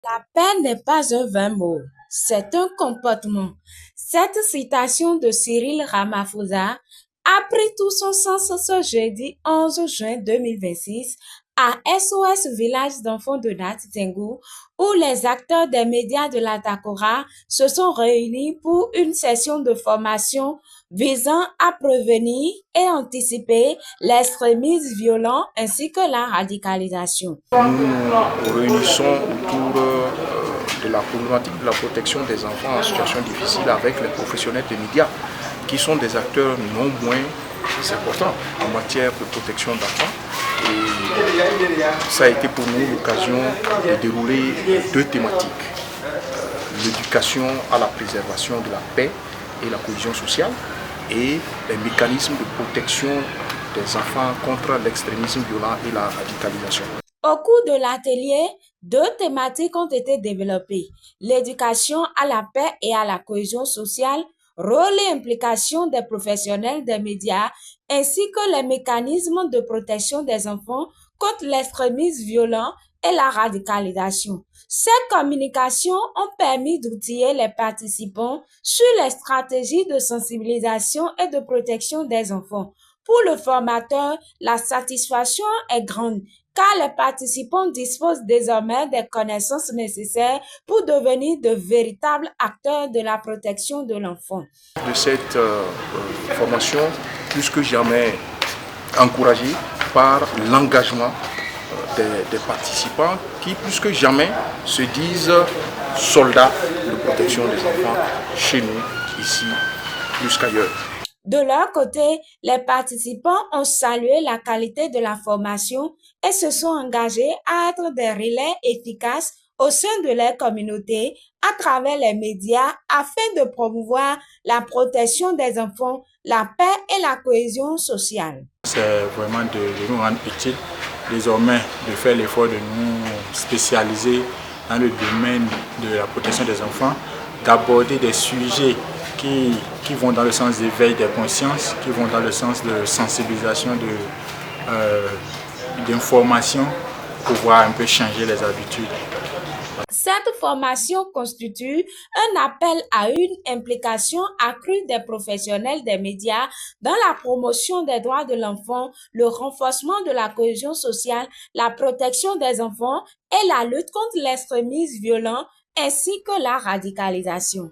La paix n'est pas un vain mot, c'est un comportement. Cette citation de Cyril Ramaphosa a pris tout son sens ce jeudi 11 juin 2026 à SOS Village d'enfants de Nat-Tengu, où les acteurs des médias de la Takora se sont réunis pour une session de formation visant à prévenir et anticiper l'extrémisme violent ainsi que la radicalisation. Nous nous réunissons autour de la problématique de la protection des enfants en situation difficile avec les professionnels des médias, qui sont des acteurs non moins importants en matière de protection d'enfants. Et ça a été pour nous l'occasion de dérouler deux thématiques. L'éducation à la préservation de la paix et la cohésion sociale et les mécanismes de protection des enfants contre l'extrémisme violent et la radicalisation. Au cours de l'atelier, deux thématiques ont été développées: l'éducation à la paix et à la cohésion sociale, rôle et implication des professionnels des médias, ainsi que les mécanismes de protection des enfants contre l'extrémisme violent et la radicalisation. Ces communications ont permis d'outiller les participants sur les stratégies de sensibilisation et de protection des enfants. Pour le formateur, la satisfaction est grande car les participants disposent désormais des connaissances nécessaires pour devenir de véritables acteurs de la protection de l'enfant. De cette formation, plus que jamais encouragée par l'engagement des participants qui, plus que jamais, se disent soldats de protection des enfants chez nous, ici, plus qu'ailleurs. De leur côté, les participants ont salué la qualité de la formation et se sont engagés à être des relais efficaces au sein de leur communauté à travers les médias afin de promouvoir la protection des enfants, la paix et la cohésion sociale. C'est vraiment de nous rendre utiles, désormais de faire l'effort de nous spécialiser dans le domaine de la protection des enfants, d'aborder des sujets qui vont dans le sens d'éveil des consciences, qui vont dans le sens de sensibilisation, d'information, pour pouvoir un peu changer les habitudes. Cette formation constitue un appel à une implication accrue des professionnels des médias dans la promotion des droits de l'enfant, le renforcement de la cohésion sociale, la protection des enfants et la lutte contre l'extrémisme violent ainsi que la radicalisation.